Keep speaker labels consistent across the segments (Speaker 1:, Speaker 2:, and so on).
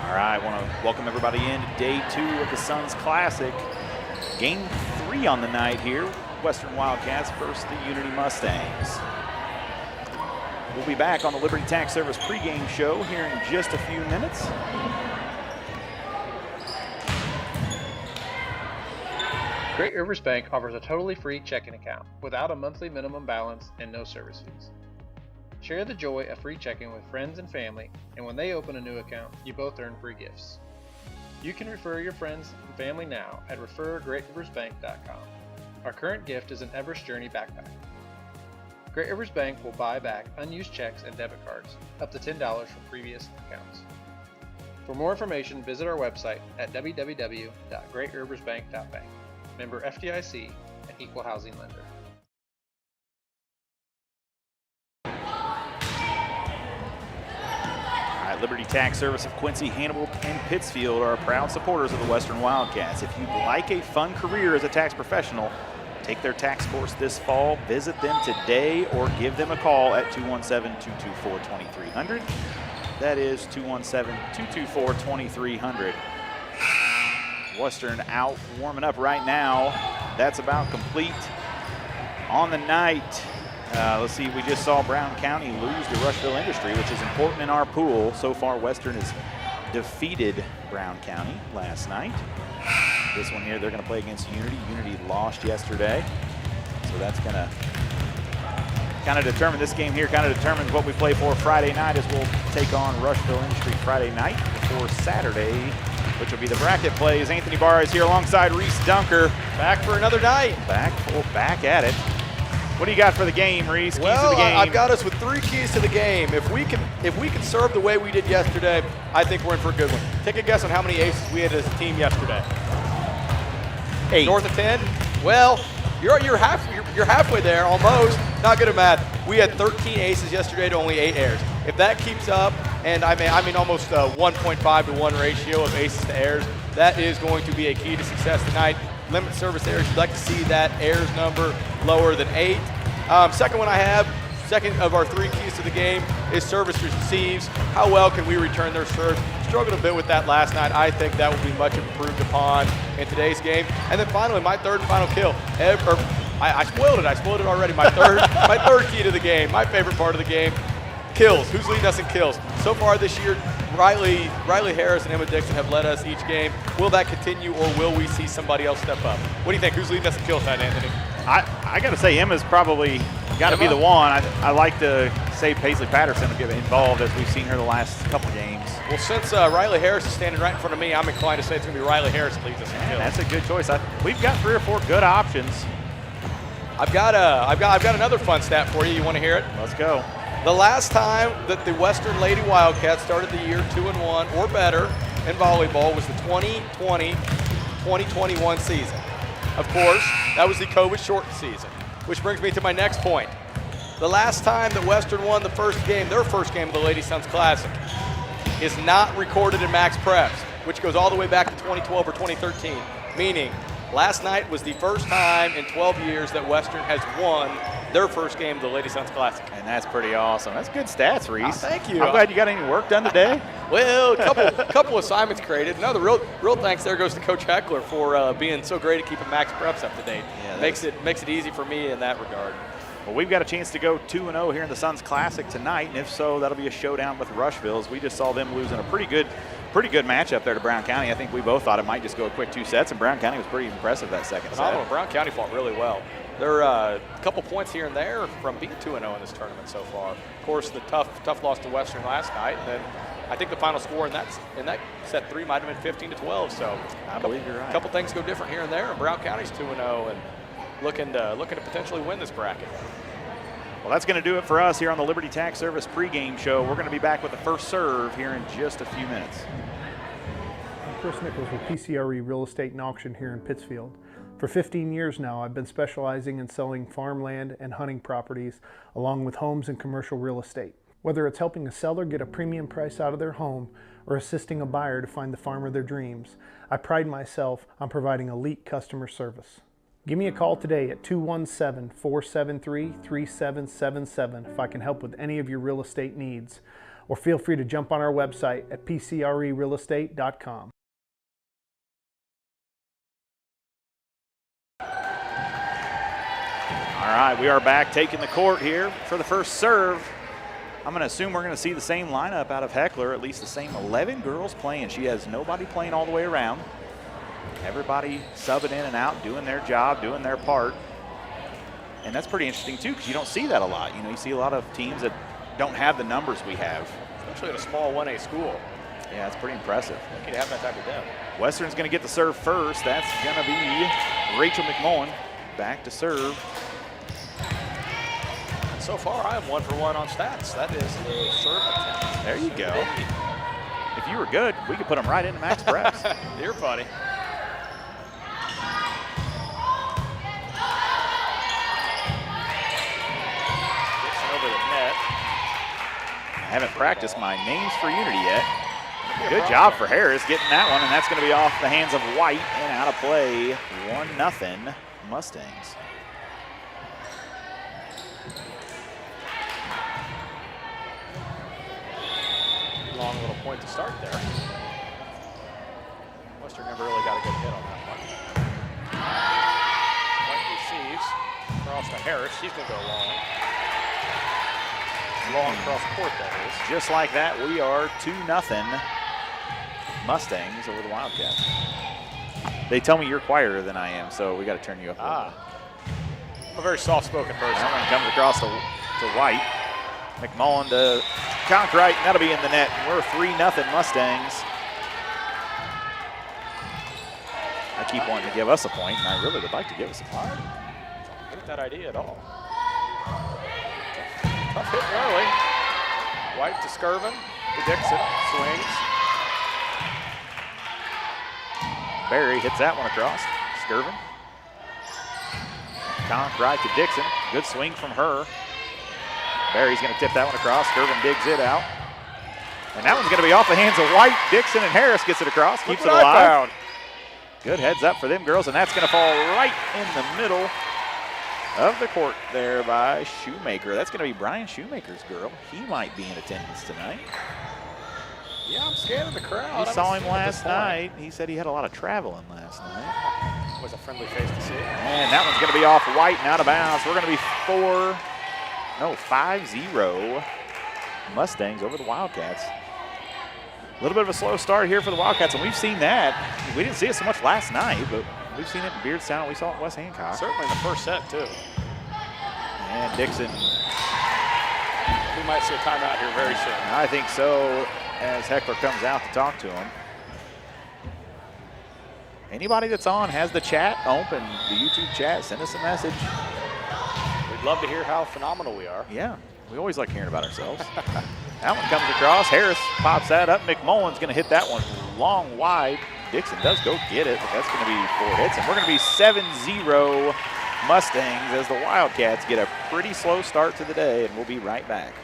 Speaker 1: All right, I want to welcome everybody in to day 2 of the Suns Classic. Game 3 on the night here. Western Wildcats versus the Unity Mustangs. We'll be back on the Liberty Tax Service pregame show here in just a few minutes.
Speaker 2: Great Rivers Bank offers a totally free checking account without a monthly minimum balance and no service fees. Share the joy of free checking with friends and family, and when they open a new account, you both earn free gifts. You can refer your friends and family now at refergreatriversbank.com. Our current gift is an Everest Journey backpack. Great Rivers Bank will buy back unused checks and debit cards, up to $10 from previous accounts. For more information, visit our website at www.greatriversbank.bank. Member FDIC, an equal housing lender.
Speaker 1: Liberty Tax Service of Quincy, Hannibal, and Pittsfield are proud supporters of the Western Wildcats. If you'd like a fun career as a tax professional, take their tax course this fall. Visit them today or give them a call at 217-224-2300. That is 217-224-2300. Western out warming up right now. That's about complete on the night. Let's see, we just saw Brown County lose to Rushville Industry, which is important in our pool. So far, Western has defeated Brown County last night. This one here, they're going to play against Unity. Unity lost yesterday. So that's going to kind of determine this game here, kind of determines what we play for Friday night, as we'll take on Rushville Industry Friday night before Saturday, which will be the bracket plays. Anthony Barr is here alongside Reese Dunker.
Speaker 3: Back for another night.
Speaker 1: Back at it. What do you got for the game, Reese? Keys
Speaker 3: well,
Speaker 1: to the game.
Speaker 3: I've got us with 3 keys to the game. If we can serve the way we did yesterday, I think we're in for a good one. Take a guess on how many aces we had as a team yesterday.
Speaker 1: 8.
Speaker 3: North of 10? Well, you're halfway there, almost. Not good at math. We had 13 aces yesterday to only 8 airs. If that keeps up, and I mean almost a 1.5 to 1 ratio of aces to airs, that is going to be a key to success tonight. Limit service airs, you'd like to see that airs number lower than 8. Second of our 3 keys to the game is service receives. How well can we return their serves? Struggled a bit with that last night. I think that will be much improved upon in today's game. And then finally, my third and final kill. I spoiled it already. My third key to the game, my favorite part of the game, kills. Who's leading us in kills? So far this year, Riley Harris and Emma Dixon have led us each game. Will that continue, or will we see somebody else step up? What do you think? Who's leading us in kills tonight, Anthony?
Speaker 1: I got to say, Emma's probably got to be the one. I like to say Paisley Patterson will get involved, as we've seen her the last couple games.
Speaker 3: Well, since Riley Harris is standing right in front of me, I'm inclined to say it's going to be Riley Harris that leads us in kills.
Speaker 1: That's a good choice. We've got 3 or 4 good options.
Speaker 3: I've got another fun stat for you. You want to hear it?
Speaker 1: Let's go.
Speaker 3: The last time that the Western Lady Wildcats started the year 2-1 or better in volleyball was the 2020-2021 season. Of course, that was the COVID-shortened season, which brings me to my next point. The last time that Western won their first game of the Lady Suns Classic, is not recorded in Max Preps, which goes all the way back to 2012 or 2013, meaning last night was the first time in 12 years that Western has won their first game of the Lady Suns Classic.
Speaker 1: And that's pretty awesome. That's good stats, Reese.
Speaker 3: Oh, thank you.
Speaker 1: I'm glad you got any work done today.
Speaker 3: Well, a couple assignments created. No, the real thanks there goes to Coach Heckler for being so great at keeping Max Preps up to date. Yeah, makes it easy for me in that regard.
Speaker 1: Well, we've got a chance to go 2-0 here in the Suns Classic tonight, and if so, that'll be a showdown with Rushville, as we just saw them losing a pretty good matchup there to Brown County. I think we both thought it might just go a quick 2 sets, and Brown County was pretty impressive that second set.
Speaker 3: Brown County fought really well. They're a couple points here and there from being 2-0 in this tournament so far. Of course, the tough loss to Western last night, and then I think the final score in that set 3 might have been 15-12. So
Speaker 1: I believe you're right.
Speaker 3: A couple things go different here and there, and Brown County's 2-0 and looking to potentially win this bracket.
Speaker 1: Well, that's going to do it for us here on the Liberty Tax Service pregame show. We're going to be back with the first serve here in just a few minutes.
Speaker 4: I'm Chris Nichols with PCRE Real Estate and Auction here in Pittsfield. For 15 years now, I've been specializing in selling farmland and hunting properties, along with homes and commercial real estate. Whether it's helping a seller get a premium price out of their home or assisting a buyer to find the farm of their dreams, I pride myself on providing elite customer service. Give me a call today at 217-473-3777 if I can help with any of your real estate needs, or feel free to jump on our website at pcrerealestate.com.
Speaker 1: All right, we are back taking the court here for the first serve. I'm going to assume we're going to see the same lineup out of Heckler, at least the same 11 girls playing. She has nobody playing all the way around. Everybody subbing in and out, doing their job, doing their part. And that's pretty interesting, too, because you don't see that a lot. You know, you see a lot of teams that don't have the numbers we have.
Speaker 3: Especially at a small 1A school.
Speaker 1: Yeah, it's pretty impressive.
Speaker 3: Lucky to have that type of depth.
Speaker 1: Western's going to get the serve first. That's going to be Rachel McMullen back to serve.
Speaker 3: And so far, I am 1 for 1 on stats. That is a serve attempt.
Speaker 1: There you go. If you were good, we could put them right into max preps.
Speaker 3: Dear buddy.
Speaker 1: I haven't practiced my names for Unity yet. Good job for Harris getting that one, and that's going to be off the hands of White and out of play. 1-0 Mustangs.
Speaker 3: Long little point to start there. Western never really got a good hit on that one. White receives. Cross to Harris. She's going to go long. Long cross court, that is.
Speaker 1: Just like that, we are 2-0 Mustangs over the Wildcats. They tell me you're quieter than I am, so we got to turn you up a little bit.
Speaker 3: I'm a very soft-spoken person.
Speaker 1: That one comes across to White. McMullen to Conkright, and that'll be in the net. We're 3-0 Mustangs. I keep wanting to give us a point, and I really would like to give us a point.
Speaker 3: I don't hate that idea at all. Tough hit early. White to Skirvin, to Dixon, swings.
Speaker 1: Barry hits that one across. Skirvin. Conkright to Dixon. Good swing from her. Barry's going to tip that one across. Skirvin digs it out. And that one's going to be off the hands of White. Dixon and Harris gets it across, keeps it alive. Good heads up for them girls, and that's going to fall right in the middle of the court there by Shoemaker. That's going to be Brian Shoemaker's girl. He might be in attendance tonight.
Speaker 3: Yeah, I'm scanning the crowd.
Speaker 1: We saw him last night. He said he had a lot of traveling last night.
Speaker 3: Was a friendly face to see.
Speaker 1: And that one's going to be off White and out of bounds. We're going to be 5-0 Mustangs over the Wildcats. A little bit of a slow start here for the Wildcats, and we've seen that. We didn't see it so much last night, but we've seen it in Beardstown. We saw it in West Hancock.
Speaker 3: Certainly in the first set, too.
Speaker 1: And Dixon.
Speaker 3: We might see a timeout here very soon.
Speaker 1: I think so, as Heckler comes out to talk to him. Anybody that's on has the chat open, the YouTube chat. Send us a message.
Speaker 3: We'd love to hear how phenomenal we are.
Speaker 1: Yeah, we always like hearing about ourselves. That one comes across. Harris pops that up. McMullen's going to hit that one long wide. Dixon does go get it, but that's going to be 4 hits. And we're going to be 7-0 Mustangs as the Wildcats get a pretty slow start to the day, and we'll be right back.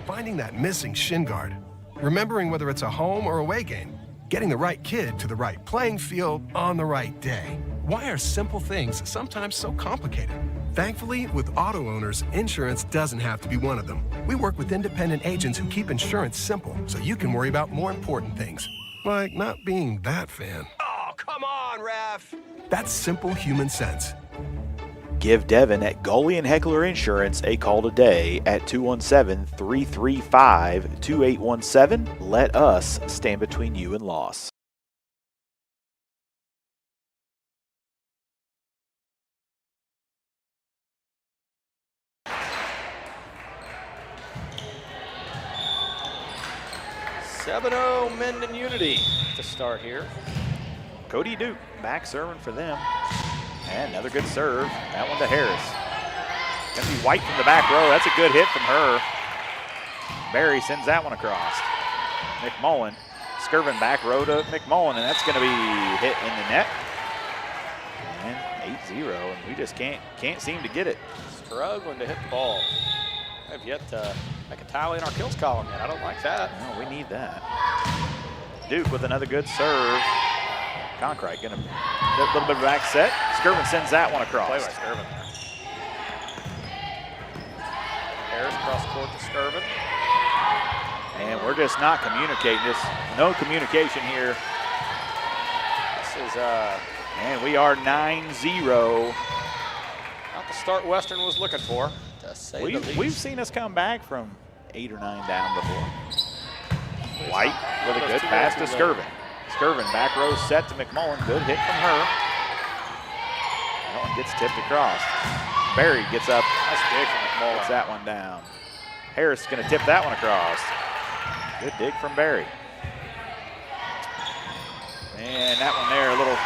Speaker 5: Finding that missing shin guard. Remembering whether it's a home or away game. Getting the right kid to the right playing field on the right day. Why are simple things sometimes so complicated? Thankfully, with auto owners, insurance doesn't have to be one of them. We work with independent agents who keep insurance simple so you can worry about more important things. Like not being that fan.
Speaker 6: Oh, come on, ref!
Speaker 5: That's simple human sense.
Speaker 1: Give Devin at Gully and Heckler Insurance a call today at 217-335-2817. Let us stand between you and loss.
Speaker 3: Menden Unity to start here.
Speaker 1: Cody Duke back serving for them. And another good serve. That one to Harris. Gonna be White from the back row. That's a good hit from her. Barry sends that one across. McMullen. Skirvin back row to McMullen, and that's gonna be hit in the net. And 8-0, and we just can't seem to get it.
Speaker 3: Struggling to hit the ball. I've yet to make a tally in our kills column yet. I don't like that.
Speaker 1: No, we need that. Duke with another good serve. Conkrite gonna a little bit of back set. Skirvin sends that one across.
Speaker 3: Play by Skirvin there. Harris cross court to Skirvin.
Speaker 1: And we're just not communicating. Just no communication here.
Speaker 3: This is
Speaker 1: And we are 9-0.
Speaker 3: not the start Western was looking for, to say the least.
Speaker 1: We've seen us come back from 8 or 9 down before. White with a good pass to Skirvin. Skirvin back row set to McMullen. Good hit from her. That one gets tipped across. Barry gets up.
Speaker 3: Nice dig from McMullen.
Speaker 1: Gets that one down. Harris is going to tip that one across. Good dig from Barry. And that one there a little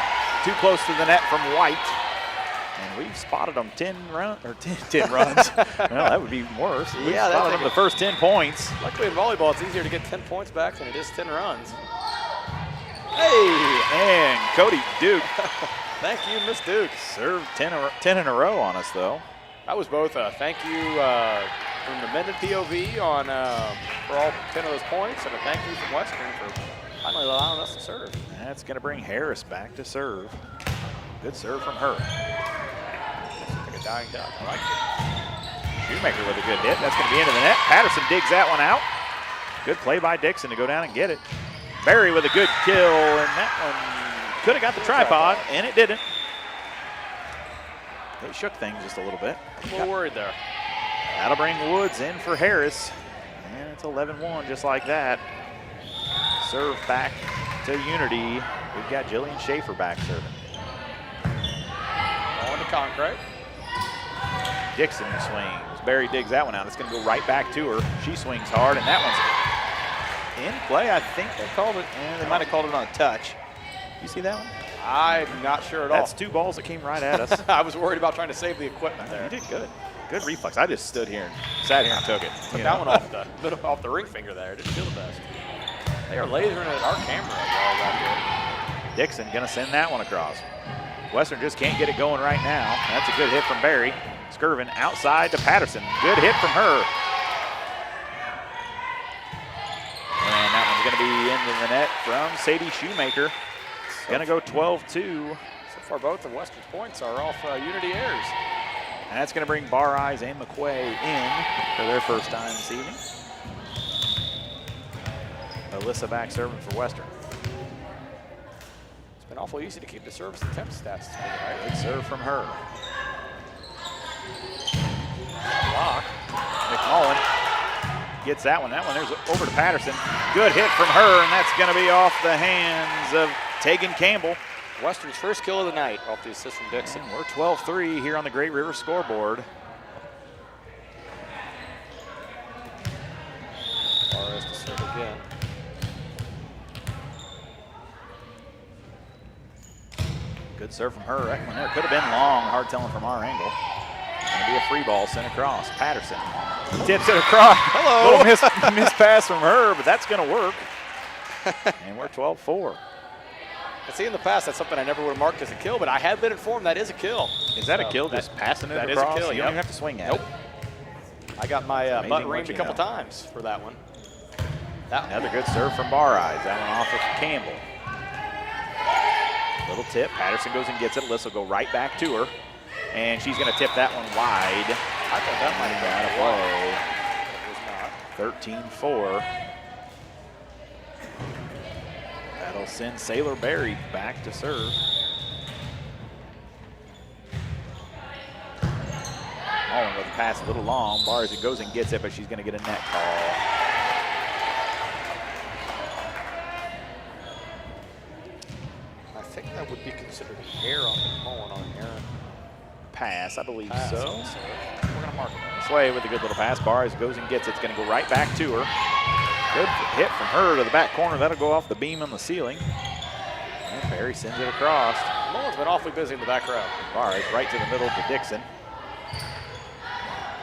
Speaker 1: too close to the net from White. And we've spotted them 10 runs. Well, that would be worse. We've spotted them the first 10 points.
Speaker 3: Luckily in volleyball, it's easier to get 10 points back than it is 10 runs. Hey!
Speaker 1: And Cody Duke
Speaker 3: Thank you, Miss Duke.
Speaker 1: served 10 in a row on us, though.
Speaker 3: That was both a thank you from the Menden POV on for all 10 of those points, and a thank you from Western for finally allowing us to serve.
Speaker 1: That's going to bring Harris back to serve. Good serve from her.
Speaker 3: Like a dying duck. I like it.
Speaker 1: Shoemaker with a good hit. That's going to be into the net. Patterson digs that one out. Good play by Dixon to go down and get it. Barry with a good kill, and that one could have got the tripod, and it didn't. It shook things just a little bit.
Speaker 3: A little worried there.
Speaker 1: That'll bring Woods in for Harris. And it's 11-1 just like that. Serve back to Unity. We've got Jillian Schaefer back serving.
Speaker 3: On to Concrete.
Speaker 1: Dixon swings. Barry digs that one out. It's going to go right back to her. She swings hard, and that one's in play. I think they called it, and they might have called it on a touch. You see that one?
Speaker 3: I'm not sure at all.
Speaker 1: That's 2 balls that came right at us.
Speaker 3: I was worried about trying to save the equipment there.
Speaker 1: You did good. Good reflex. I just stood here and sat here and took it.
Speaker 3: Took that one off the ring finger there. Didn't feel the best. They are lasering at our camera balls out here.
Speaker 1: Dixon going to send that one across. Western just can't get it going right now. That's a good hit from Barry. Skirvin outside to Patterson. Good hit from her. And that one's going to be into the net from Sadie Shoemaker. Going to go 12-2.
Speaker 3: So far, both of Western's points are off Unity errors.
Speaker 1: And that's going to bring Bar Eyes and McQuay in for their first time this evening. Alyssa back serving for Western.
Speaker 3: It's been awful easy to keep the service and temp stats together.
Speaker 1: Good serve from her. Block. McMullen gets that one. That one there's over to Patterson. Good hit from her, and that's going to be off the hands of Tegan Campbell.
Speaker 3: Western's first kill of the night off the assist from Dixon.
Speaker 1: And we're 12-3 here on the Great River scoreboard.
Speaker 3: Suarez to serve again.
Speaker 1: Good serve from her. That one there could have been long. Hard telling from our angle. Going to be a free ball sent across. Patterson tips it across.
Speaker 3: Hello.
Speaker 1: Little miss pass from her, but that's going to work. And we're 12-4.
Speaker 3: I see in the past that's something I never would have marked as a kill, but I have been informed that is a kill.
Speaker 1: Is that a kill? Just passing it
Speaker 3: that
Speaker 1: across?
Speaker 3: is a kill.
Speaker 1: You don't even have to swing at it.
Speaker 3: I got my butt
Speaker 1: amazing what
Speaker 3: reamed a
Speaker 1: you
Speaker 3: couple
Speaker 1: know.
Speaker 3: times for that one.
Speaker 1: Another good serve from Bar Eyes. That one off of Campbell. Little tip. Patterson goes and gets it. Alyssa will go right back to her. And she's going to tip that one wide.
Speaker 3: I thought that might have
Speaker 1: Out of play. 13-4. That'll send Sailor Berry back to serve. McMullen with the pass a little long. Bars it goes and gets it, but she's going to get a net call.
Speaker 3: I think that would be considered a hair on McMullen on an errant
Speaker 1: Pass, I believe
Speaker 3: pass.
Speaker 1: so.
Speaker 3: So we're going to mark it.
Speaker 1: Sway with a good little pass. Bars goes and gets it. It's going to go right back to her. Good hit from her to the back corner. That'll go off the beam on the ceiling. And Barry sends it across.
Speaker 3: McMullen's been awfully busy in the back row.
Speaker 1: Bars right to the middle to Dixon.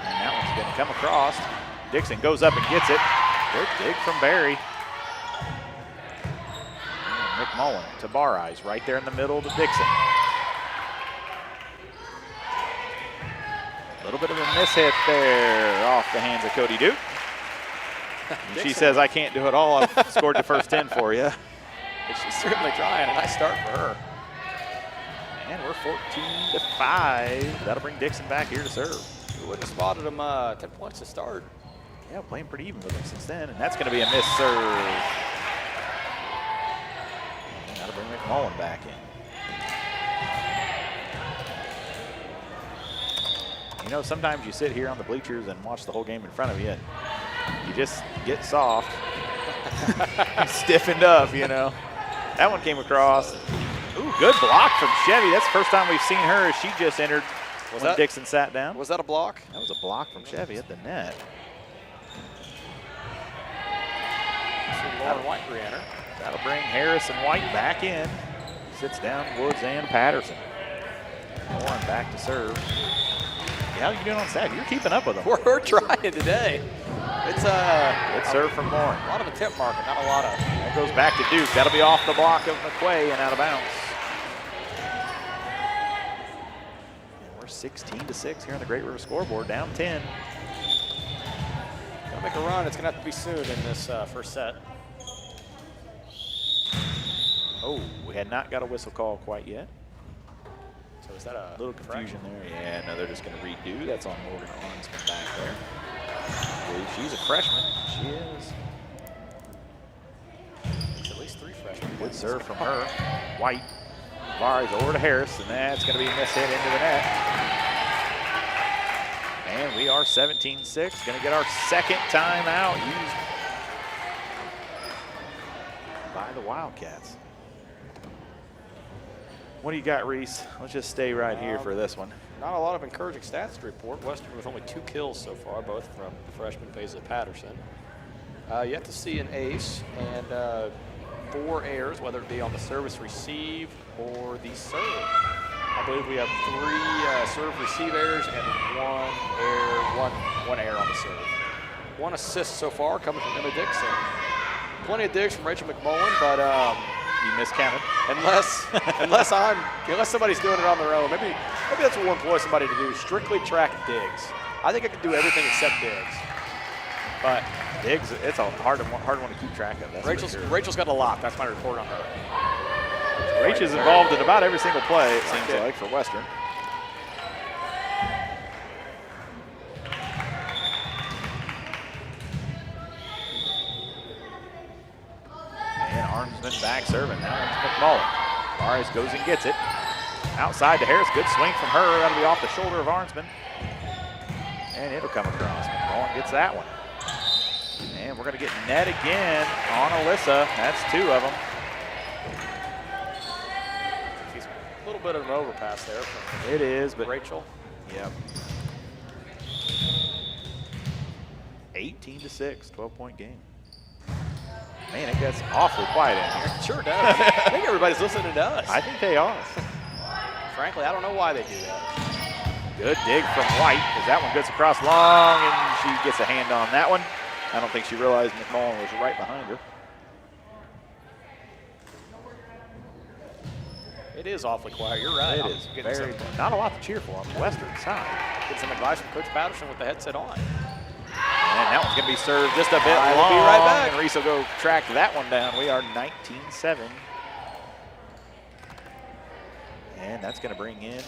Speaker 1: And that one's going to come across. Dixon goes up and gets it. Good dig from Barry. And McMullen to Bar Eyes right there in the middle to Dixon. A little bit of a mishit there off the hands of Cody Duke. She says, I can't do it all. I've scored the first 10 for you.
Speaker 3: She's certainly trying. A nice start for her.
Speaker 1: And we're 14-5. That'll bring Dixon back here to serve.
Speaker 3: We wouldn't have spotted him 10 points to start.
Speaker 1: Yeah, playing pretty even with him since then. And that's going to be a missed serve. And that'll bring McMullen back in. You know, sometimes you sit here on the bleachers and watch the whole game in front of you, and you just get soft. Stiffened up, you know. That one came across. Ooh, good block from Chevy. That's the first time we've seen her as she just entered when Dixon sat down.
Speaker 3: Was that a block?
Speaker 1: That was a block from Chevy at the net.
Speaker 3: Lauren White re-enter.
Speaker 1: That'll bring Harris and White back in. Sits down Woods and Patterson. Lauren back to serve. How are you doing on Saturday? You're keeping up with them.
Speaker 3: We're trying today. It's
Speaker 1: Good serve from Lauren.
Speaker 3: a lot of attempt marking, not a lot of.
Speaker 1: That goes back to Duke. That'll be off the block of McQuay and out of bounds. And we're 16-6 here on the Great River scoreboard, down 10.
Speaker 3: Gotta make a run. It's gonna have to be soon in this first set.
Speaker 1: Oh, we had not got a whistle call quite yet.
Speaker 3: So is that a
Speaker 1: Little confusion there. Yeah, no, they're just going to redo. That's on Morgan Arnsman back there. I believe she's a freshman. She is.
Speaker 3: It's at least 3 freshmen.
Speaker 1: Good serve from her. White. Varys over to Harris, and that's going to be a miss hit into the net. And we are 17-6. Going to get our second timeout used by the Wildcats. What do you got, Reese? Let's just stay right here for this one.
Speaker 3: Not a lot of encouraging stats to report. Western with only 2 kills so far, both from freshman Paisley Patterson. Yet to see an ace and 4 errors, whether it be on the service receive or the serve. I believe we have 3 serve receive errors and 1 error on the serve. 1 assist so far coming from Emma Dixon. Plenty of digs from Rachel McMullen, but
Speaker 1: You miscounted.
Speaker 3: unless somebody's doing it on their own, maybe that's what we'll employ somebody to do. Strictly track digs. I think I could do everything except digs. But
Speaker 1: Diggs, it's a hard one to keep track of. That's
Speaker 3: Rachel's got a lot. That's my report on her.
Speaker 1: Rachel's involved in about every single play, it seems like, for Western. And Arnsman back serving. Now it's McMullen. Morris goes and gets it. Outside to Harris. Good swing from her. That'll be off the shoulder of Arnsman. And it'll come across. McMullen gets that one. And we're going to get net again on Alyssa. That's 2 of them.
Speaker 3: She's a little bit of an overpass there from
Speaker 1: It is, but
Speaker 3: Rachel.
Speaker 1: yep. 18-6, 12-point game. Man, it gets awfully quiet in here.
Speaker 3: Sure does. I think everybody's listening to us.
Speaker 1: I think they are.
Speaker 3: Frankly, I don't know why they do that.
Speaker 1: Good dig from White as that one gets across long, and she gets a hand on that one. I don't think she realized McMullen was right behind her.
Speaker 3: It is awfully quiet. You're right.
Speaker 1: It is very, not a lot to cheer for on the Western side.
Speaker 3: Get some advice from Coach Patterson with the headset on.
Speaker 1: And that one's going to be served just a bit
Speaker 3: I will
Speaker 1: long.
Speaker 3: be right back.
Speaker 1: And Reese will go track that one down. We are 19-7. And that's going to bring in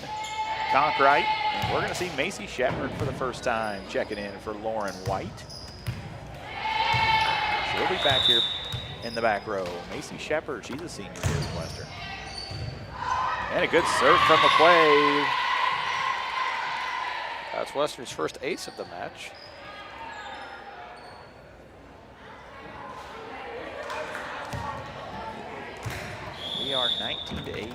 Speaker 1: Conkright. And we're going to see Macy Shepard for the first time checking in for Lauren White. She'll be back here in the back row. Macy Shepard, she's a senior here at Western. And a good serve from McQuay.
Speaker 3: That's Western's first ace of the match.
Speaker 1: We are 19-8.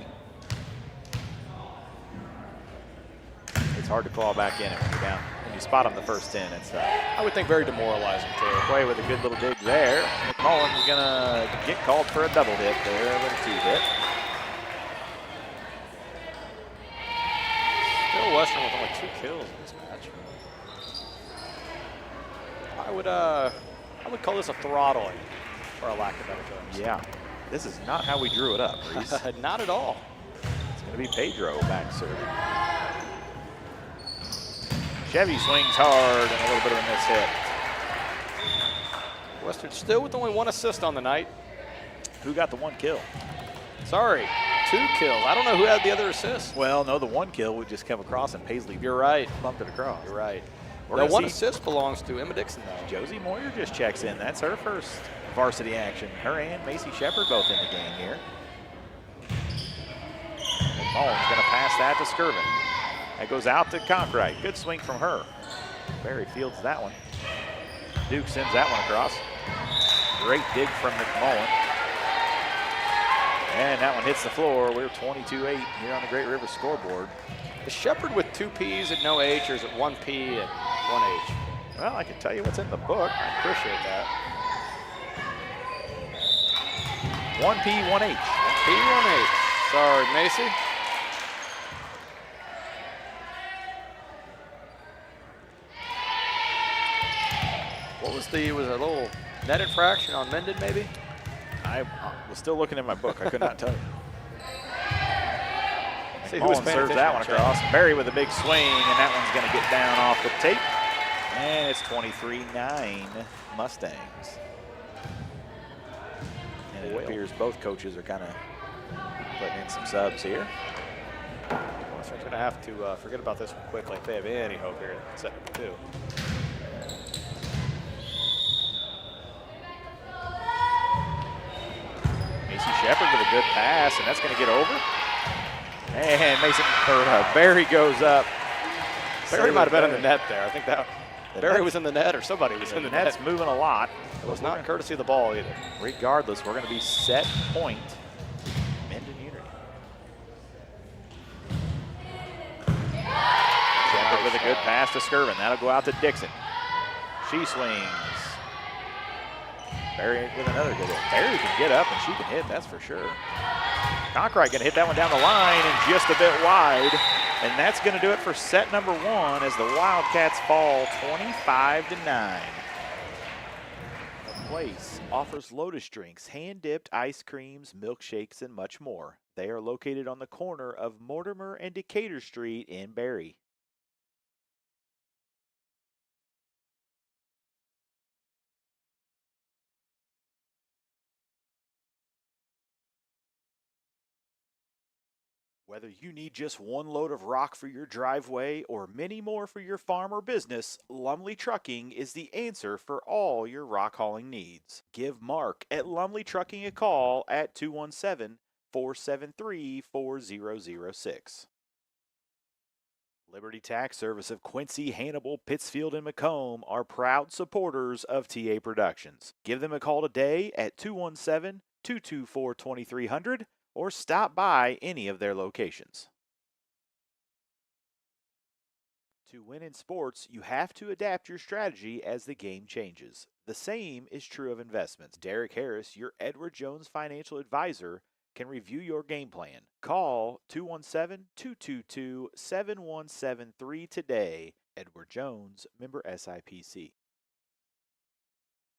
Speaker 1: It's hard to claw back in it when you're down. When you spot on the first 10, it's
Speaker 3: I would think very demoralizing too.
Speaker 1: away with a good little dig there. McMullen's gonna get called for a double hit there with a 2-hit.
Speaker 3: Still Western with only 2 kills in this match. I would call this a throttling, for a lack of better terms.
Speaker 1: Yeah, this is not how we drew it up, Reese.
Speaker 3: Not at all.
Speaker 1: It's gonna be Pedro back serving. Chevy swings hard and a little bit of a miss hit.
Speaker 3: Western still with only 1 assist on the night.
Speaker 1: Who got the 1 kill?
Speaker 3: Sorry, 2 kills. I don't know who had the other assist.
Speaker 1: Well, no, the 1 kill would just come across and Paisley
Speaker 3: You're right.
Speaker 1: bumped it across.
Speaker 3: You're right.
Speaker 1: We're
Speaker 3: The
Speaker 1: gonna
Speaker 3: 1
Speaker 1: see
Speaker 3: assist belongs to Emma Dixon, though.
Speaker 1: Josie Moyer just checks in. That's her first varsity action. Her and Macy Shepard both in the game here. McMullen's going to pass that to Skirvin. That goes out to Conkright. Good swing from her. Barry fields that one. Duke sends that one across. Great dig from McMullen. And that one hits the floor. We're 22-8 here on the Great River scoreboard.
Speaker 3: Is Shepard with 2 P's and no H, or is it 1 P and 1 H?
Speaker 1: Well, I can tell you what's in the book.
Speaker 3: I appreciate that.
Speaker 1: 1P, 1H.
Speaker 3: P, 1 H. Sorry, Macy. What was a little net infraction on Menden, maybe?
Speaker 1: I was still looking in my book. I could not tell you.
Speaker 3: See who was
Speaker 1: McMullen
Speaker 3: paying
Speaker 1: serves
Speaker 3: attention
Speaker 1: that one
Speaker 3: to Chad.
Speaker 1: across. Barry with a big swing, and that one's going to get down off the tape. And it's 23-9 Mustangs. And it appears both coaches are kind of putting in some subs here.
Speaker 3: Western's going to have to forget about this one quickly if they have any hope here in set number 2.
Speaker 1: Macy Shepard with a good pass, and that's going to get over. And Barry goes up.
Speaker 3: Barry might have been in the net there. I think that Barry was in the net, or somebody was in the
Speaker 1: net's
Speaker 3: net.
Speaker 1: moving a lot.
Speaker 3: It was not courtesy of the ball either.
Speaker 1: Regardless, we're going to be set point. Menden Unity. Shepard with a good pass to Skirvin. That'll go out to Dixon. She swings. Barry with another good hit. Barry can get up and she can hit, that's for sure. Conkright going to hit that one down the line and just a bit wide. And that's going to do it for set number 1 as the Wildcats fall 25-9. The Place offers Lotus drinks, hand-dipped ice creams, milkshakes, and much more. They are located on the corner of Mortimer and Decatur Street in Barry. Whether you need just 1 load of rock for your driveway or many more for your farm or business, Lumley Trucking is the answer for all your rock hauling needs. Give Mark at Lumley Trucking a call at 217-473-4006. Liberty Tax Service of Quincy, Hannibal, Pittsfield, and Macomb are proud supporters of TA Productions. Give them a call today at 217-224-2300 or stop by any of their locations. To win in sports, you have to adapt your strategy as the game changes. The same is true of investments. Derek Harris, your Edward Jones financial advisor, can review your game plan. Call 217-222-7173 today. Edward Jones, member SIPC.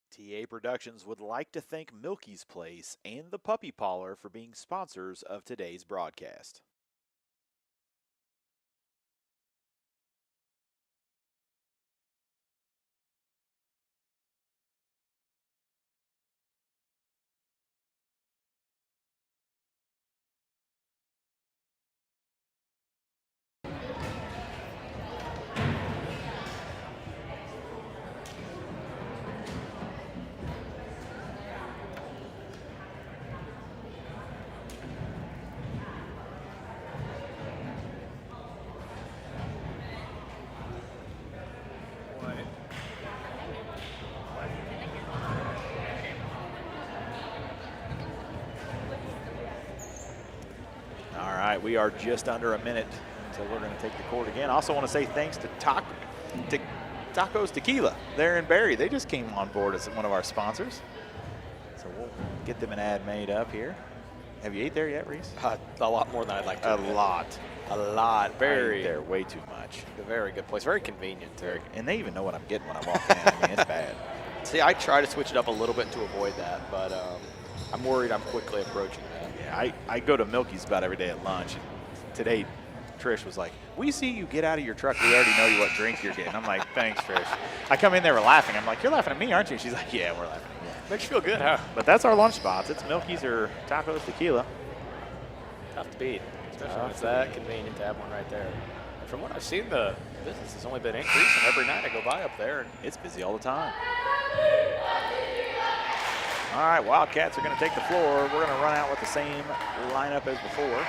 Speaker 1: TA Productions would like to thank Milky's Place and the Puppy Parlor for being sponsors of today's broadcast. we are just under a minute until we're going to take the court again. Also want to say thanks to Tacos Tequila there in Barry. They just came on board as one of our sponsors. So we'll get them an ad made up here. Have you ate there yet, Reese?
Speaker 3: A lot more than I'd like to.
Speaker 1: A lot.
Speaker 3: Very.
Speaker 1: I ate there way too much.
Speaker 3: A very good place. Very convenient.
Speaker 1: And they even know what I'm getting when I walk in. I mean, it's bad.
Speaker 3: See, I try to switch it up a little bit to avoid that, but I'm worried I'm quickly approaching that.
Speaker 1: Yeah, I go to Milky's about every day at lunch. And today, Trish was like, "We see you get out of your truck. We already know what drink you're getting." I'm like, "Thanks, Trish." I come in there, we're laughing. I'm like, "You're laughing at me, aren't you?" She's like, "Yeah, we're laughing at you."
Speaker 3: Makes you feel good, huh?
Speaker 1: But that's our lunch spots. It's Milky's or Tacos Tequila.
Speaker 3: Tough to beat, especially when it's that convenient to have one right there. And from what I've seen, the business has only been increasing every night I go by up there. And
Speaker 1: it's busy all the time. All right, Wildcats are going to take the floor. We're going to run out with the same lineup as before.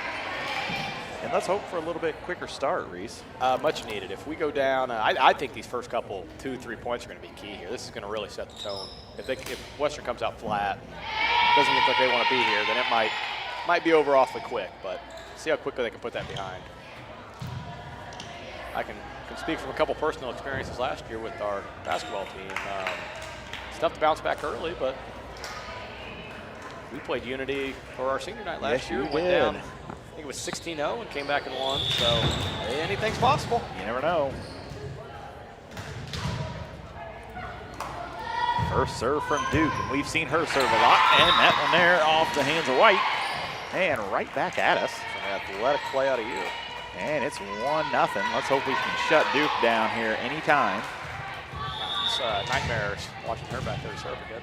Speaker 1: And let's hope for a little bit quicker start, Reese.
Speaker 3: Much needed. If we go down, I think these first couple 2-3 points are going to be key here. This is going to really set the tone. If Western comes out flat, doesn't look like they want to be here, then it might be over awfully quick. But see how quickly they can put that behind. I can speak from a couple personal experiences last year with our basketball team. It's tough to bounce back early, but we played Unity for our senior night last year. Went down, I think it was 16-0 and came back and won. So hey, anything's possible.
Speaker 1: You never know. First serve from Duke, and we've seen her serve a lot. And that one there off the hands of White. And right back at us.
Speaker 3: Some athletic play out of you.
Speaker 1: And it's 1-0. Let's hope we can shut Duke down here anytime.
Speaker 3: It's nightmares watching her back there serve again.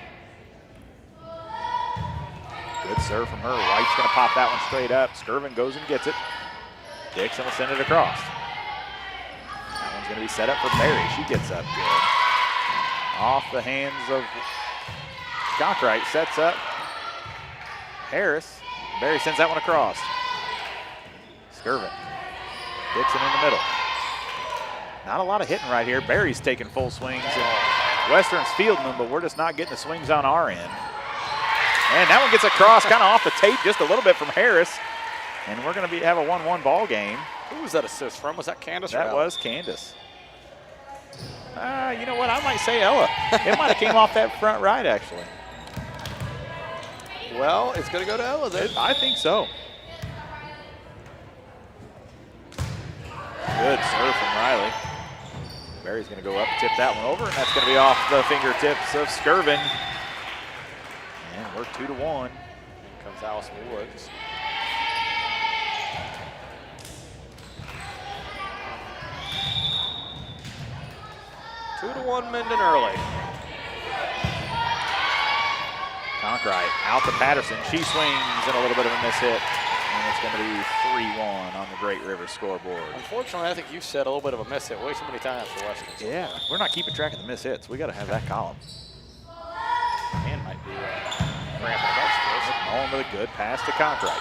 Speaker 1: Good serve from her. White's going to pop that one straight up. Skirvin goes and gets it. Dixon will send it across. That one's going to be set up for Barry. She gets up good. Off the hands of Conkright. Sets up Harris. Barry sends that one across. Skirvin. Dixon in the middle. Not a lot of hitting right here. Barry's taking full swings. And Western's fielding them, but we're just not getting the swings on our end. And that one gets across kind of off the tape just a little bit from Harris. And we're going to have a 1-1 ball game.
Speaker 3: Who was that assist from? Was that Candace?
Speaker 1: That was Candace. You know what? I might say Ella. It might have came off that front right, actually.
Speaker 3: Well, it's going to go to Ella then.
Speaker 1: I think so. Good serve from Riley. Barry's going to go up, tip that one over, and that's going to be off the fingertips of Skirvin. And we're 2-1.
Speaker 3: In comes Allison Woods. Two to 1 Minden early.
Speaker 1: Conkright out to Patterson. She swings and a little bit of a miss hit. And it's going to be 3-1 on the Great River scoreboard.
Speaker 3: Unfortunately, I think you said a little bit of a miss hit way too many times for Western.
Speaker 1: Yeah, we're not keeping track of the miss hits. We got to have that column.
Speaker 3: Man might be ramping up skills.
Speaker 1: McMullen with a good pass to Conkright.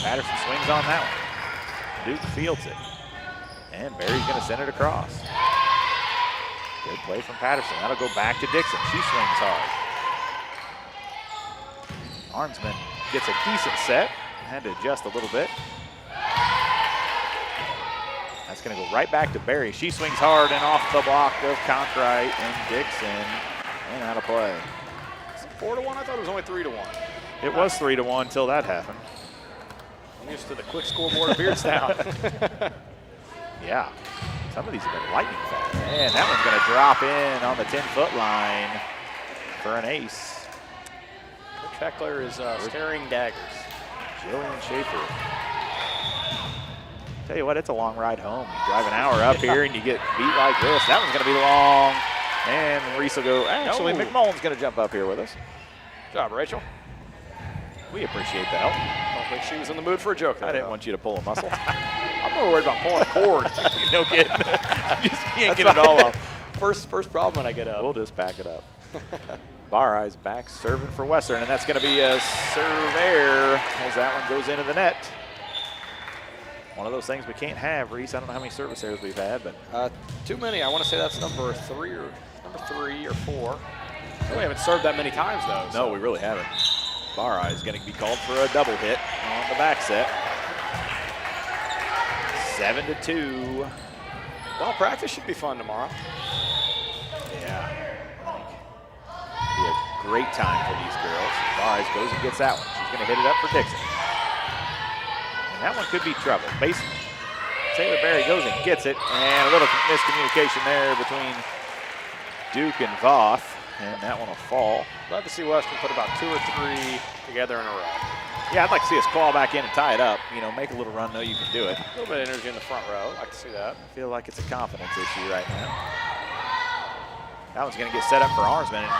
Speaker 1: Patterson swings on that one. Duke fields it. And Barry's going to send it across. Good play from Patterson. That'll go back to Dixon. She swings hard. Arnsman gets a decent set. Had to adjust a little bit. That's going to go right back to Barry. She swings hard and off the block of Conkright and Dixon. And out of play.
Speaker 3: 4 to 1? I thought it was only 3 to 1.
Speaker 1: It was 3 to 1 until that happened.
Speaker 3: I'm used to the quick scoreboard of Beardstown.
Speaker 1: Yeah. Some of these have been lightning fast. And that one's going to drop in on the 10-foot line for an ace.
Speaker 3: Coach Heckler is staring daggers.
Speaker 1: Jillian Schaefer. Tell you what, it's a long ride home. You drive an hour up here and you get beat like this. That one's going to be long. And Reese will go, actually, McMullen's going to jump up here with us.
Speaker 3: Good job, Rachel.
Speaker 1: We appreciate the help.
Speaker 3: I don't think she was in the mood for a joke.
Speaker 1: I didn't want you to pull a muscle.
Speaker 3: I'm more worried about pulling a cord.
Speaker 1: No kidding. You can't get it all off.
Speaker 3: First problem when I get up.
Speaker 1: We'll just pack it up. Bar Eyes back serving for Western, and that's going to be a serve error as that one goes into the net. One of those things we can't have, Reese. I don't know how many service errors we've had, but
Speaker 3: too many. I want to say that's number 3 or 4. We haven't served that many times though.
Speaker 1: No, we really haven't. Bar Eyes going to be called for a double hit on the back set. 7-2.
Speaker 3: Well, practice should be fun tomorrow.
Speaker 1: Yeah. Be a great time for these girls. Barres goes and gets that one. She's going to hit it up for Dixon. And that one could be trouble. Taylor Berry goes and gets it. And a little miscommunication there between Duke and Voth. And that one will fall.
Speaker 3: Love to see Western put about 2 or 3 together in a row.
Speaker 1: Yeah, I'd like to see us claw back in and tie it up. You know, make a little run, know you can do it.
Speaker 3: A little bit of energy in the front row. Like to see that.
Speaker 1: I feel like it's a confidence issue right now. That one's going to get set up for Arnsman. And